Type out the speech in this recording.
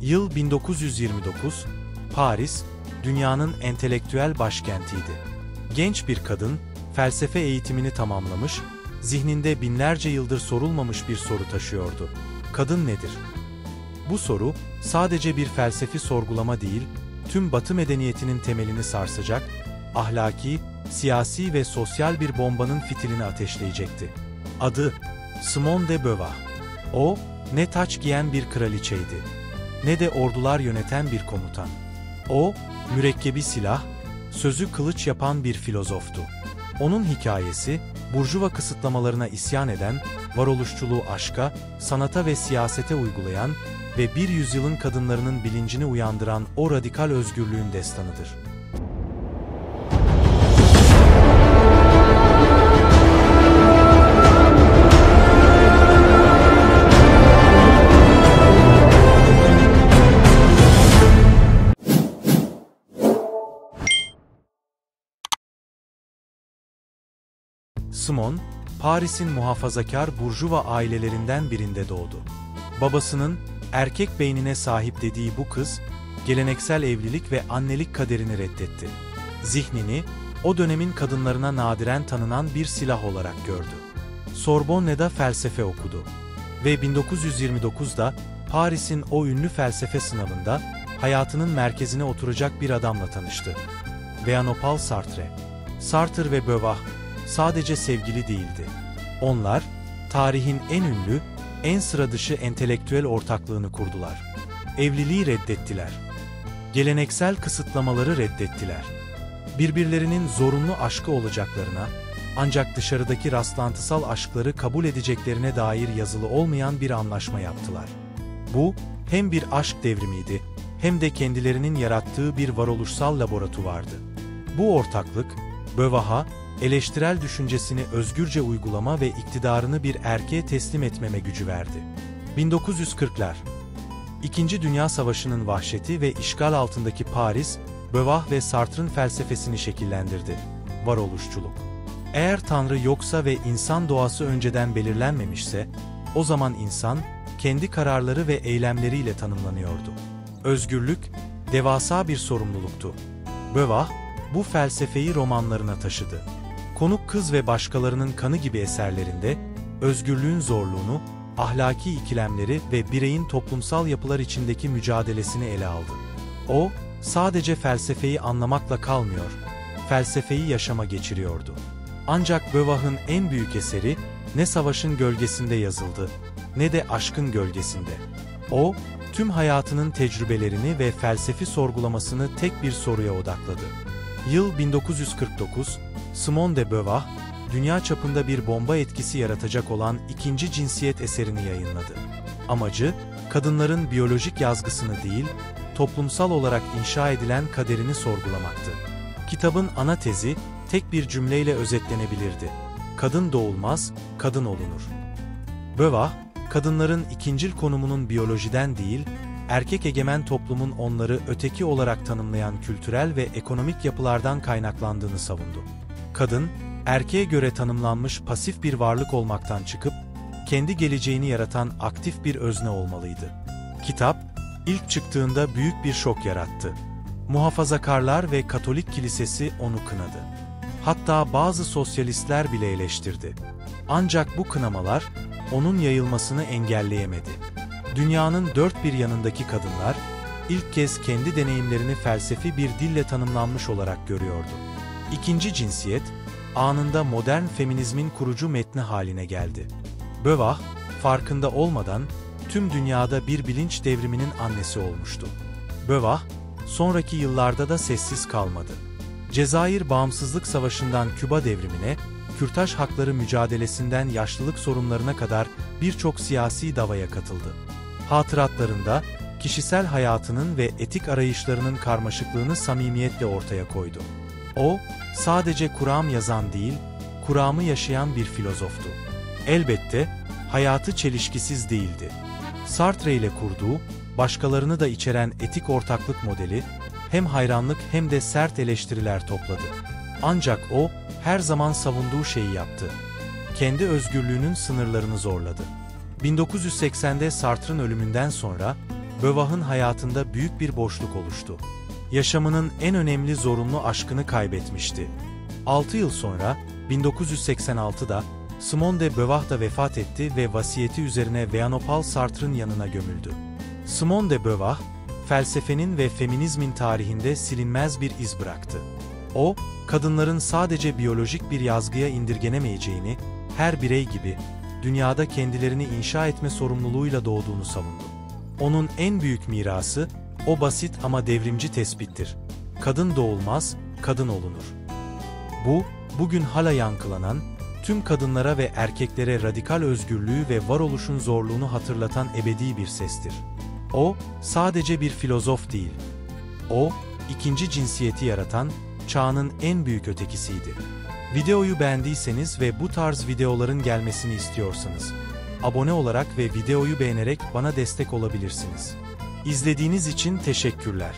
Yıl 1929, Paris, dünyanın entelektüel başkentiydi. Genç bir kadın, felsefe eğitimini tamamlamış, zihninde binlerce yıldır sorulmamış bir soru taşıyordu. Kadın nedir? Bu soru, sadece bir felsefi sorgulama değil, tüm Batı medeniyetinin temelini sarsacak, ahlaki, siyasi ve sosyal bir bombanın fitilini ateşleyecekti. Adı, Simone de Beauvoir. O, ne taç giyen bir kraliçeydi, ne de ordular yöneten bir komutan. O, mürekkebi silah, sözü kılıç yapan bir filozoftu. Onun hikayesi, burjuva kısıtlamalarına isyan eden, varoluşçuluğu aşka, sanata ve siyasete uygulayan ve bir yüzyılın kadınlarının bilincini uyandıran o radikal özgürlüğün destanıdır. Simone, Paris'in muhafazakar burjuva ailelerinden birinde doğdu. Babasının erkek beynine sahip dediği bu kız, geleneksel evlilik ve annelik kaderini reddetti. Zihnini, o dönemin kadınlarına nadiren tanınan bir silah olarak gördü. Sorbonne'da felsefe okudu ve 1929'da Paris'in o ünlü felsefe sınavında hayatının merkezine oturacak bir adamla tanıştı. Jean-Paul Sartre. Sartre ve Beauvoir sadece sevgili değildi. Onlar, tarihin en ünlü, en sıradışı entelektüel ortaklığını kurdular. Evliliği reddettiler. Geleneksel kısıtlamaları reddettiler. Birbirlerinin zorunlu aşkı olacaklarına, ancak dışarıdaki rastlantısal aşkları kabul edeceklerine dair yazılı olmayan bir anlaşma yaptılar. Bu, hem bir aşk devrimiydi, hem de kendilerinin yarattığı bir varoluşsal laboratuvardı. Bu ortaklık, Beauvoir'a, eleştirel düşüncesini özgürce uygulama ve iktidarını bir erkeğe teslim etmeme gücü verdi. 1940'lar. İkinci Dünya Savaşı'nın vahşeti ve işgal altındaki Paris, Beauvoir ve Sartre'ın felsefesini şekillendirdi. Varoluşçuluk. Eğer Tanrı yoksa ve insan doğası önceden belirlenmemişse, o zaman insan, kendi kararları ve eylemleriyle tanımlanıyordu. Özgürlük, devasa bir sorumluluktu. Beauvoir, bu felsefeyi romanlarına taşıdı. Konuk Kız ve Başkalarının Kanı gibi eserlerinde, özgürlüğün zorluğunu, ahlaki ikilemleri ve bireyin toplumsal yapılar içindeki mücadelesini ele aldı. O, sadece felsefeyi anlamakla kalmıyor, felsefeyi yaşama geçiriyordu. Ancak Beauvoir'ın en büyük eseri, ne savaşın gölgesinde yazıldı, ne de aşkın gölgesinde. O, tüm hayatının tecrübelerini ve felsefi sorgulamasını tek bir soruya odakladı. Yıl 1949, Simone de Beauvoir, dünya çapında bir bomba etkisi yaratacak olan ikinci cinsiyet eserini yayınladı. Amacı, kadınların biyolojik yazgısını değil, toplumsal olarak inşa edilen kaderini sorgulamaktı. Kitabın ana tezi, tek bir cümleyle özetlenebilirdi. Kadın doğulmaz, kadın olunur. Beauvoir, kadınların ikincil konumunun biyolojiden değil, erkek egemen toplumun onları öteki olarak tanımlayan kültürel ve ekonomik yapılardan kaynaklandığını savundu. Kadın, erkeğe göre tanımlanmış pasif bir varlık olmaktan çıkıp, kendi geleceğini yaratan aktif bir özne olmalıydı. Kitap, ilk çıktığında büyük bir şok yarattı. Muhafazakarlar ve Katolik Kilisesi onu kınadı. Hatta bazı sosyalistler bile eleştirdi. Ancak bu kınamalar, onun yayılmasını engelleyemedi. Dünyanın dört bir yanındaki kadınlar, ilk kez kendi deneyimlerini felsefi bir dille tanımlanmış olarak görüyordu. İkinci cinsiyet, anında modern feminizmin kurucu metni haline geldi. Beauvoir, farkında olmadan, tüm dünyada bir bilinç devriminin annesi olmuştu. Beauvoir, sonraki yıllarda da sessiz kalmadı. Cezayir Bağımsızlık Savaşı'ndan Küba devrimine, kürtaj hakları mücadelesinden yaşlılık sorunlarına kadar birçok siyasi davaya katıldı. Hatıratlarında, kişisel hayatının ve etik arayışlarının karmaşıklığını samimiyetle ortaya koydu. O, sadece kuram yazan değil, kuramı yaşayan bir filozoftu. Elbette, hayatı çelişkisiz değildi. Sartre ile kurduğu, başkalarını da içeren etik ortaklık modeli, hem hayranlık hem de sert eleştiriler topladı. Ancak o, her zaman savunduğu şeyi yaptı. Kendi özgürlüğünün sınırlarını zorladı. 1980'de Sartre'ın ölümünden sonra, Beauvois'ın hayatında büyük bir boşluk oluştu. Yaşamının en önemli zorunlu aşkını kaybetmişti. 6 yıl sonra, 1986'da, Simone de Beauvoir da vefat etti ve vasiyeti üzerine Jean-Paul Sartre'ın yanına gömüldü. Simone de Beauvoir, felsefenin ve feminizmin tarihinde silinmez bir iz bıraktı. O, kadınların sadece biyolojik bir yazgıya indirgenemeyeceğini, her birey gibi, dünyada kendilerini inşa etme sorumluluğuyla doğduğunu savundu. Onun en büyük mirası, o basit ama devrimci tespittir. Kadın doğulmaz, kadın olunur. Bu, bugün hala yankılanan, tüm kadınlara ve erkeklere radikal özgürlüğü ve varoluşun zorluğunu hatırlatan ebedi bir sestir. O, sadece bir filozof değil. O, ikinci cinsiyeti yaratan, çağının en büyük ötekisiydi. Videoyu beğendiyseniz ve bu tarz videoların gelmesini istiyorsanız, abone olarak ve videoyu beğenerek bana destek olabilirsiniz. İzlediğiniz için teşekkürler.